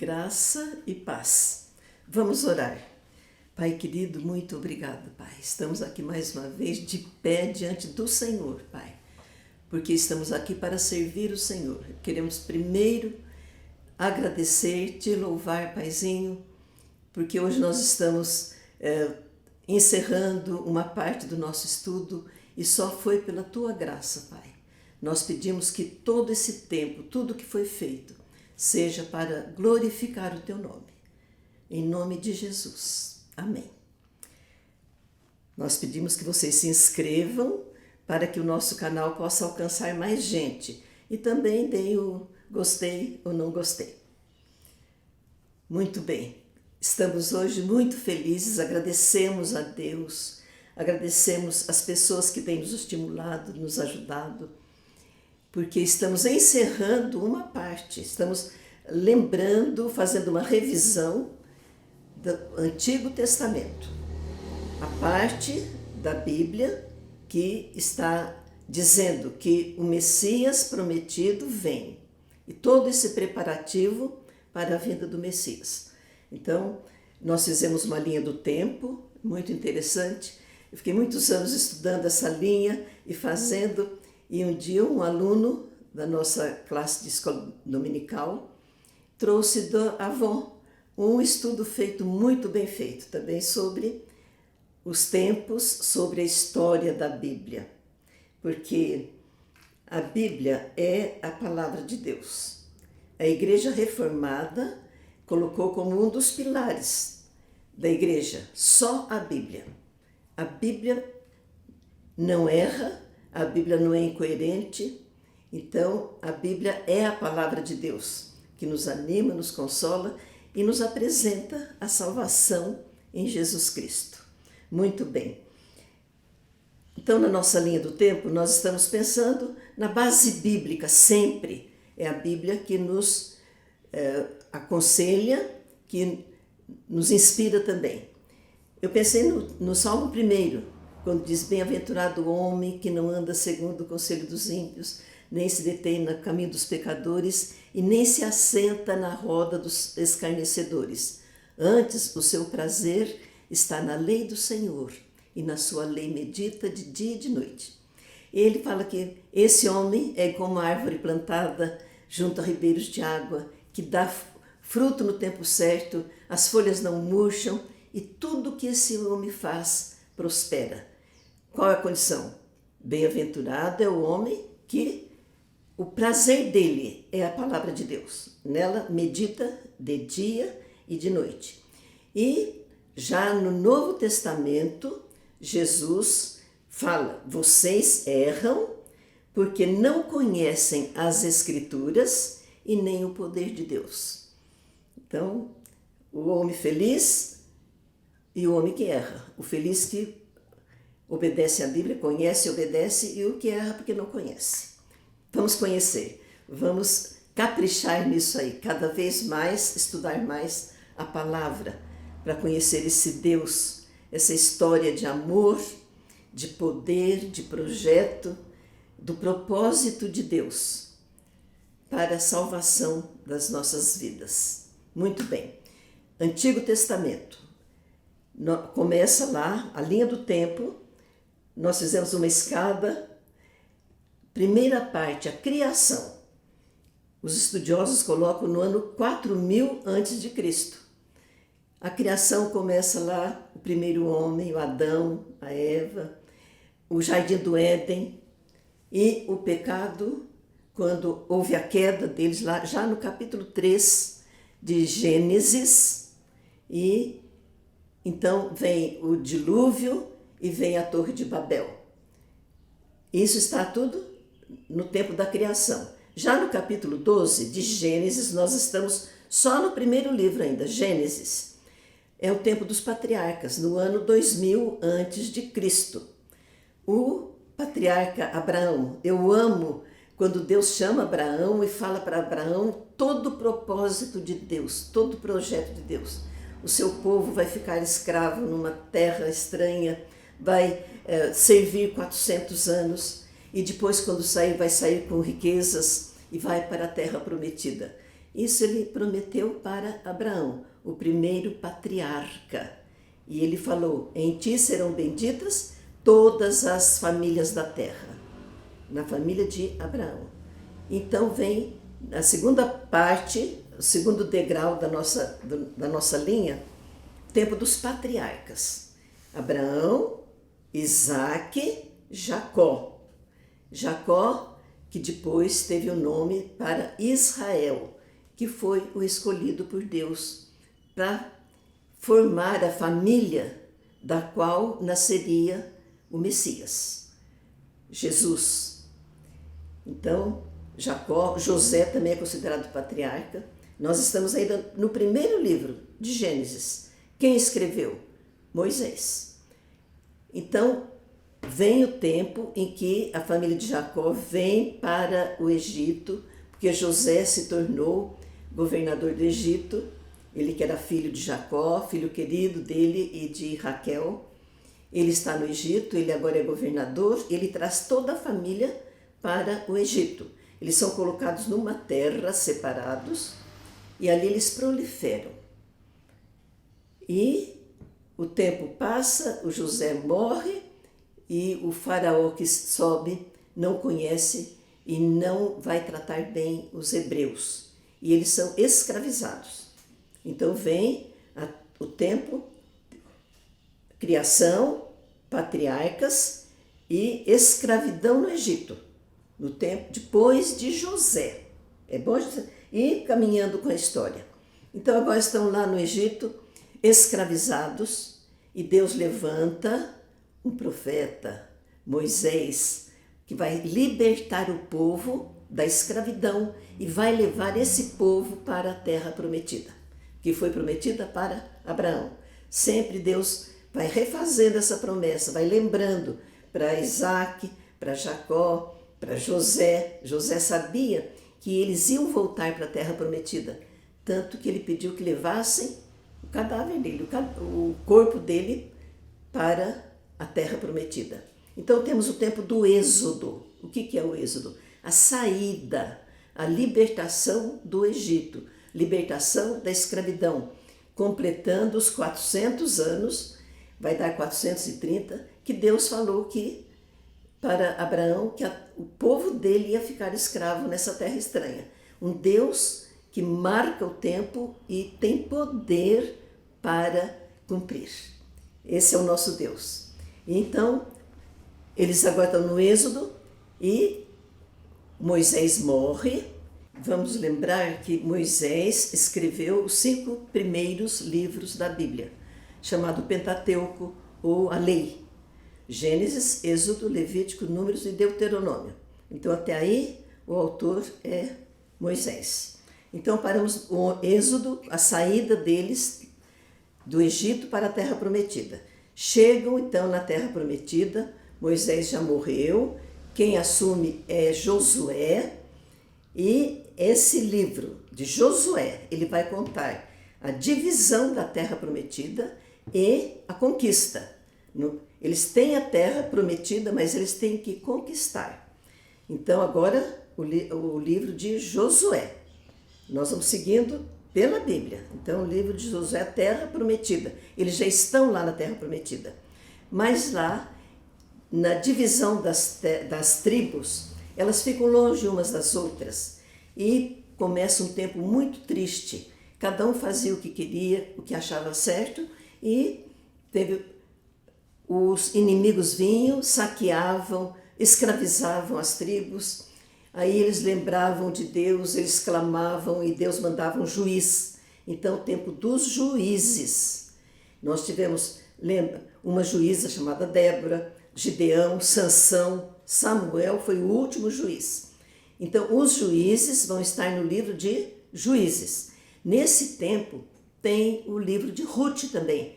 graça e paz. Vamos orar. Pai querido, muito obrigado, Pai. Estamos aqui mais uma vez de pé diante do Senhor, Pai, porque estamos aqui para servir o Senhor. Queremos primeiro agradecer, te louvar, Paizinho, porque hoje nós estamos encerrando uma parte do nosso estudo e só foi pela Tua graça, Pai. Nós pedimos que todo esse tempo, tudo que foi feito, seja para glorificar o Teu nome. Em nome de Jesus. Amém. Nós pedimos que vocês se inscrevam para que o nosso canal possa alcançar mais gente. E também deem o gostei ou não gostei. Muito bem. Estamos hoje muito felizes, agradecemos a Deus, agradecemos as pessoas que têm nos estimulado, nos ajudado, porque estamos encerrando uma parte, estamos lembrando, fazendo uma revisão do Antigo Testamento, a parte da Bíblia que está dizendo que o Messias prometido vem, e todo esse preparativo para a vinda do Messias. Então, nós fizemos uma linha do tempo, muito interessante. Eu fiquei muitos anos estudando essa linha e fazendo, e um dia um aluno da nossa classe de escola dominical trouxe do Avon um estudo feito, muito bem feito, também sobre os tempos, sobre a história da Bíblia, porque a Bíblia é a palavra de Deus. A Igreja Reformada colocou como um dos pilares da igreja só a Bíblia. A Bíblia não erra, a Bíblia não é incoerente, então a Bíblia é a palavra de Deus, que nos anima, nos consola e nos apresenta a salvação em Jesus Cristo. Muito bem. Então, na nossa linha do tempo, nós estamos pensando na base bíblica, sempre é a Bíblia que nos aconselha, que nos inspira também. Eu pensei no Salmo 1, quando diz: bem-aventurado o homem que não anda segundo o conselho dos ímpios, nem se detém no caminho dos pecadores e nem se assenta na roda dos escarnecedores. Antes, o seu prazer está na lei do Senhor e na sua lei medita de dia e de noite. Ele fala que esse homem é como a árvore plantada junto a ribeiros de água, que dá fruto no tempo certo, as folhas não murcham e tudo que esse homem faz prospera. Qual é a condição? Bem-aventurado é o homem que o prazer dele é a palavra de Deus. Nela medita de dia e de noite. E já no Novo Testamento, Jesus fala: vocês erram porque não conhecem as Escrituras e nem o poder de Deus. Então, o homem feliz e o homem que erra. O feliz que obedece à Bíblia, conhece e obedece, e o que erra porque não conhece. Vamos conhecer, vamos caprichar nisso aí, cada vez mais, estudar mais a palavra, para conhecer esse Deus, essa história de amor, de poder, de projeto, do propósito de Deus para a salvação das nossas vidas. Muito bem. Antigo Testamento. Começa lá, a linha do tempo. Nós fizemos uma escada. Primeira parte, a criação. Os estudiosos colocam no ano 4000 a.C. A criação começa lá, o primeiro homem, o Adão, a Eva, o Jardim do Éden e o pecado, quando houve a queda deles lá, já no capítulo 3 de Gênesis, e então vem o dilúvio e vem a Torre de Babel. Isso está tudo no tempo da criação. Já no capítulo 12 de Gênesis, nós estamos só no primeiro livro ainda, Gênesis. É o tempo dos patriarcas, no ano 2000 a.C. O patriarca Abraão, eu amo quando Deus chama Abraão e fala para Abraão todo o propósito de Deus, todo o projeto de Deus. O seu povo vai ficar escravo numa terra estranha, vai servir 400 anos e depois, quando sair, vai sair com riquezas e vai para a terra prometida. Isso ele prometeu para Abraão, o primeiro patriarca. E ele falou: em ti serão benditas todas as famílias da terra, na família de Abraão. Então vem a segunda parte, o segundo degrau da nossa linha, o tempo dos patriarcas. Abraão, Isaque, Jacó. Jacó, que depois teve o nome para Israel, que foi o escolhido por Deus para formar a família da qual nasceria o Messias, Jesus. Então, José também é considerado patriarca. Nós estamos ainda no primeiro livro de Gênesis. Quem escreveu? Moisés. Então, vem o tempo em que a família de Jacó vem para o Egito, porque José se tornou governador do Egito, ele que era filho de Jacó, filho querido dele e de Raquel. Ele está no Egito, ele agora é governador, ele traz toda a família para o Egito. Eles são colocados numa terra, separados, e ali eles proliferam. E o tempo passa, o José morre, e o faraó que sobe não conhece e não vai tratar bem os hebreus. E eles são escravizados. Então vem o tempo, criação, patriarcas e escravidão no Egito. No tempo depois de José. É bom ir caminhando com a história. Então agora estão lá no Egito, escravizados, e Deus levanta um profeta, Moisés, que vai libertar o povo da escravidão e vai levar esse povo para a terra prometida, que foi prometida para Abraão. Sempre Deus vai refazendo essa promessa, vai lembrando para Isaque, para Jacó, para José. José sabia que eles iam voltar para a terra prometida, tanto que ele pediu que levassem o cadáver dele, o corpo dele, para a terra prometida. Então temos o tempo do êxodo. O que é o êxodo? A saída, a libertação do Egito, libertação da escravidão, completando os 400 anos, vai dar 430, que Deus falou que para Abraão que o povo dele ia ficar escravo nessa terra estranha. Um Deus que marca o tempo e tem poder para cumprir. Esse é o nosso Deus. Então, eles agora estão no Êxodo e Moisés morre. Vamos lembrar que Moisés escreveu os 5 primeiros livros da Bíblia, chamado Pentateuco ou a Lei. Gênesis, Êxodo, Levítico, Números e Deuteronômio. Então, até aí, o autor é Moisés. Então, paramos o Êxodo, a saída deles do Egito para a Terra Prometida. Chegam, então, na Terra Prometida. Moisés já morreu. Quem assume é Josué. E esse livro de Josué, ele vai contar a divisão da Terra Prometida e a conquista. Eles têm a terra prometida, mas eles têm que conquistar. Então, agora, o livro de Josué. Nós vamos seguindo pela Bíblia. Então, o livro de Josué, a terra prometida. Eles já estão lá na terra prometida. Mas lá, na divisão das tribos, elas ficam longe umas das outras. E começa um tempo muito triste. Cada um fazia o que queria, o que achava certo, e os inimigos vinham, saqueavam, escravizavam as tribos. Aí eles lembravam de Deus, eles clamavam e Deus mandava um juiz. Então, o tempo dos juízes. Nós tivemos, lembra, uma juíza chamada Débora, Gideão, Sansão, Samuel foi o último juiz. Então, os juízes vão estar no livro de Juízes. Nesse tempo, tem o livro de Ruth também,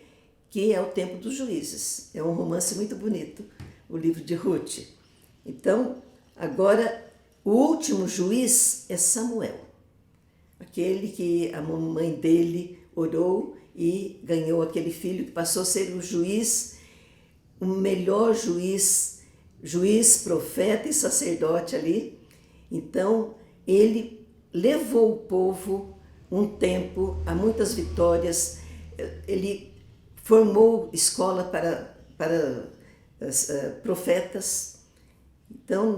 que é o tempo dos juízes. É um romance muito bonito, o livro de Ruth. Então, agora, o último juiz é Samuel, aquele que a mamãe dele orou e ganhou aquele filho que passou a ser o juiz, o melhor juiz, profeta e sacerdote ali. Então, ele levou o povo um tempo a muitas vitórias. Ele formou escola para profetas. Então,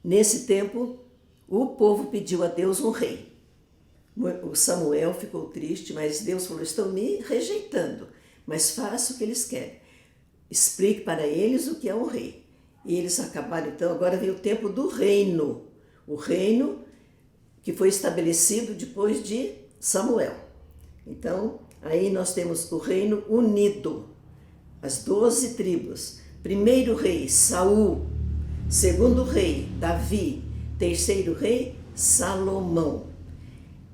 nesse tempo, o povo pediu a Deus um rei. O Samuel ficou triste, mas Deus falou: estão me rejeitando, mas faça o que eles querem. Explique para eles o que é um rei. E eles acabaram, então, agora vem o tempo do reino. O reino que foi estabelecido depois de Samuel. Então, aí nós temos o reino unido, as 12 tribos. Primeiro rei, Saul. Segundo rei, Davi. Terceiro rei, Salomão.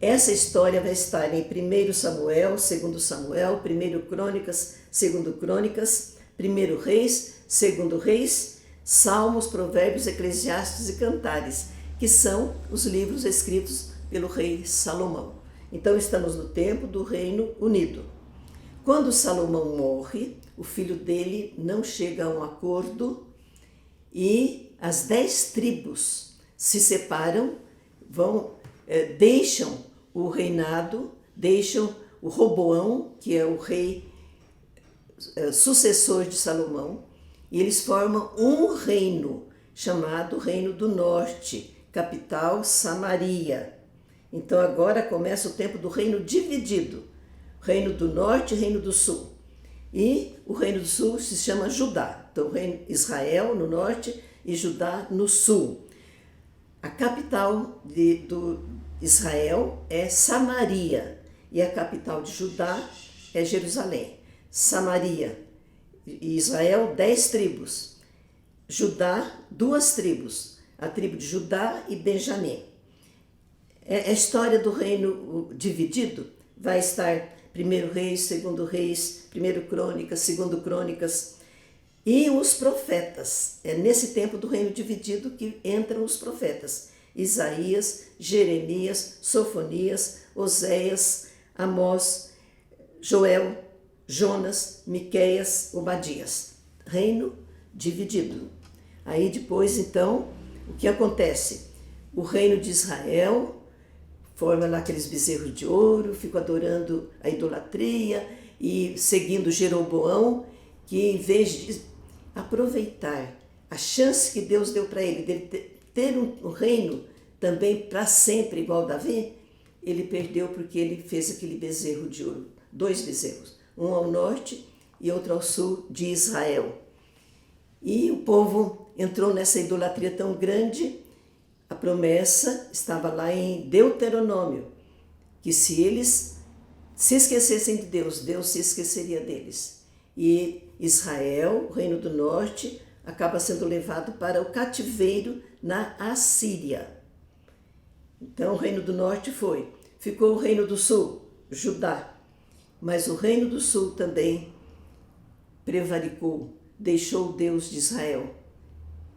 Essa história vai estar em 1 Samuel, 2 Samuel, 1 Crônicas, 2 Crônicas, 1 Reis, 2 Reis, Salmos, Provérbios, Eclesiastes e Cantares, que são os livros escritos pelo rei Salomão. Então estamos no tempo do Reino Unido. Quando Salomão morre, o filho dele não chega a um acordo e as 10 tribos se separam, deixam o reinado, deixam o Roboão, que é o rei sucessor de Salomão, e eles formam um reino chamado Reino do Norte, capital Samaria. Então agora começa o tempo do reino dividido, Reino do Norte e Reino do Sul. E o Reino do Sul se chama Judá. Então, Reino Israel no norte e Judá no sul. A capital do Israel é Samaria e a capital de Judá é Jerusalém. Samaria e Israel, 10 tribos. Judá, 2 tribos. A tribo de Judá e Benjamim. A história do reino dividido vai estar 1 Reis, 2 Reis, 1 Crônicas, 2 Crônicas e os profetas. É nesse tempo do reino dividido que entram os profetas. Isaías, Jeremias, Sofonias, Oséias, Amós, Joel, Jonas, Miqueias, Obadias. Reino dividido. Aí depois, então, o que acontece? O reino de Israel forma lá aqueles bezerros de ouro, ficam adorando a idolatria e seguindo Jeroboão, que em vez de aproveitar a chance que Deus deu para ele, dele ter um reino também para sempre igual Davi, ele perdeu porque ele fez aquele bezerro de ouro, 2 bezerros, um ao norte e outro ao sul de Israel. E o povo entrou nessa idolatria tão grande. A promessa estava lá em Deuteronômio, que se eles se esquecessem de Deus, Deus se esqueceria deles. E Israel, o reino do norte, acaba sendo levado para o cativeiro na Assíria. Então o reino do norte ficou o reino do sul, Judá. Mas o reino do sul também prevaricou, deixou o Deus de Israel.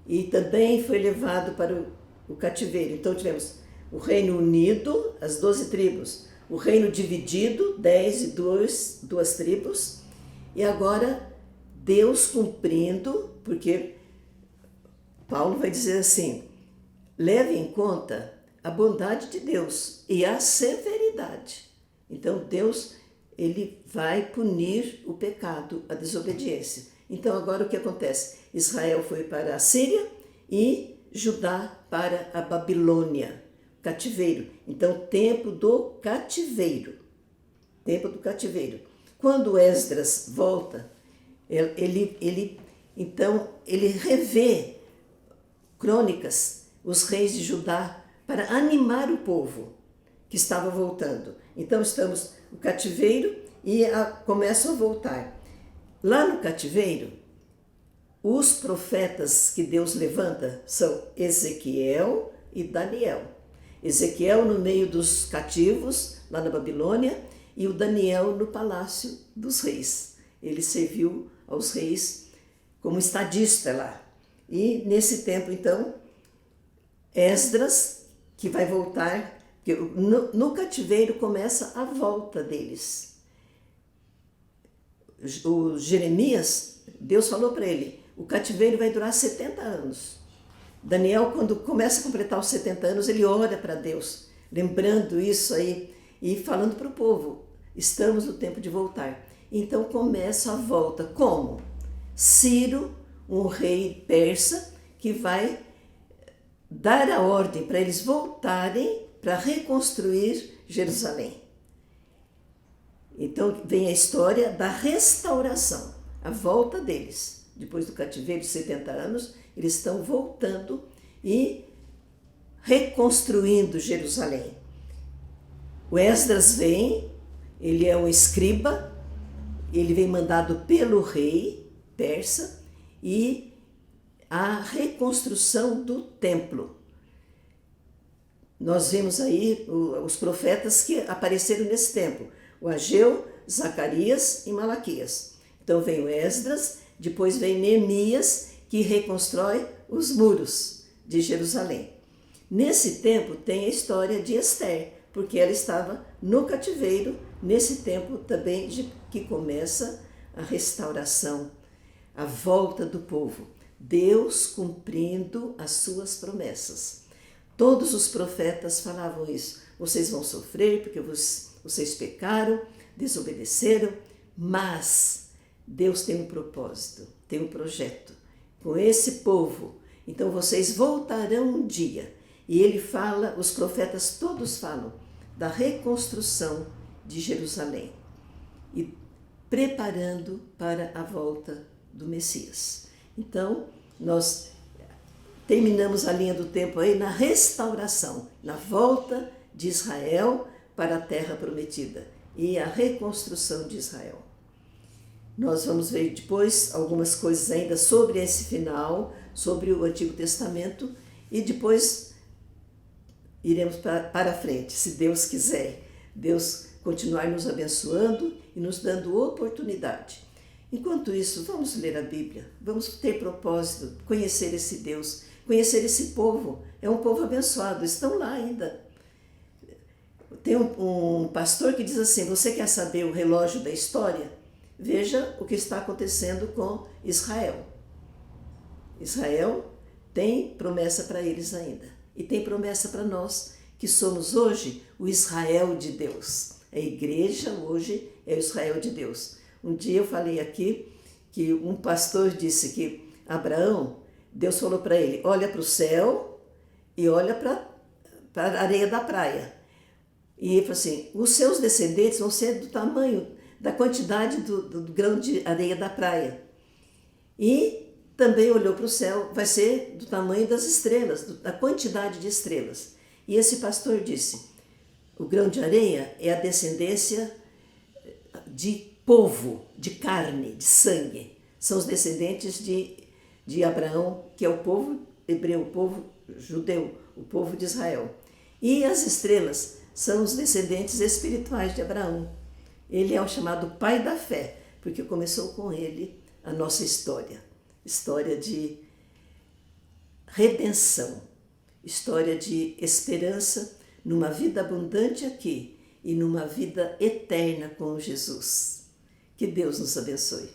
E também foi levado para o cativeiro. Então tivemos o reino unido, as 12 tribos, o reino dividido, 10 e 2 tribos, e agora Deus cumprindo, porque Paulo vai dizer assim: leve em conta a bondade de Deus e a severidade. Então Deus, ele vai punir o pecado, a desobediência. Então agora o que acontece? Israel foi para a Síria e Judá para a Babilônia, cativeiro. Então, tempo do cativeiro. Tempo do cativeiro. Quando Esdras volta, ele revê Crônicas, os reis de Judá, para animar o povo que estava voltando. Então, estamos no cativeiro e começam a voltar. Lá no cativeiro, os profetas que Deus levanta são Ezequiel e Daniel. Ezequiel no meio dos cativos, lá na Babilônia, e o Daniel no palácio dos reis. Ele serviu aos reis como estadista lá. E nesse tempo, então, Esdras, que vai voltar, que no cativeiro começa a volta deles. O Jeremias, Deus falou para ele: o cativeiro vai durar 70 anos. Daniel, quando começa a completar os 70 anos, ele ora para Deus, lembrando isso aí e falando para o povo, estamos no tempo de voltar. Então começa a volta. Como? Ciro, um rei persa, que vai dar a ordem para eles voltarem para reconstruir Jerusalém. Então vem a história da restauração, a volta deles. Depois do cativeiro de 70 anos, eles estão voltando e reconstruindo Jerusalém. O Esdras vem, ele é um escriba, ele vem mandado pelo rei persa e a reconstrução do templo. Nós vemos aí os profetas que apareceram nesse tempo, o Ageu, Zacarias e Malaquias. Então vem o Esdras, depois vem Neemias, que reconstrói os muros de Jerusalém. Nesse tempo tem a história de Ester, porque ela estava no cativeiro, nesse tempo também que começa a restauração, a volta do povo. Deus cumprindo as suas promessas. Todos os profetas falavam isso. Vocês vão sofrer porque vocês pecaram, desobedeceram, mas Deus tem um propósito, tem um projeto com esse povo. Então vocês voltarão um dia. E ele fala, os profetas todos falam da reconstrução de Jerusalém e preparando para a volta do Messias. Então, nós terminamos a linha do tempo aí na restauração, na volta de Israel para a terra prometida e a reconstrução de Israel. Nós vamos ver depois algumas coisas ainda sobre esse final, sobre o Antigo Testamento, e depois iremos para frente, se Deus quiser. Deus continuar nos abençoando e nos dando oportunidade. Enquanto isso, vamos ler a Bíblia, vamos ter propósito, conhecer esse Deus, conhecer esse povo. É um povo abençoado, estão lá ainda. Tem um pastor que diz assim, você quer saber o relógio da história? Veja o que está acontecendo com Israel. Israel tem promessa para eles ainda. E tem promessa para nós, que somos hoje o Israel de Deus. A igreja hoje é o Israel de Deus. Um dia eu falei aqui que um pastor disse que Abraão, Deus falou para ele, olha para o céu e olha para a areia da praia. E ele falou assim, os seus descendentes vão ser do tamanho, da quantidade do grão de areia da praia. E também olhou para o céu, vai ser do tamanho das estrelas, da quantidade de estrelas. E esse pastor disse, o grão de areia é a descendência de povo, de carne, de sangue. São os descendentes de Abraão, que é o povo hebreu, o povo judeu, o povo de Israel. E as estrelas são os descendentes espirituais de Abraão. Ele é o chamado pai da fé, porque começou com ele a nossa história. História de redenção, história de esperança numa vida abundante aqui e numa vida eterna com Jesus. Que Deus nos abençoe.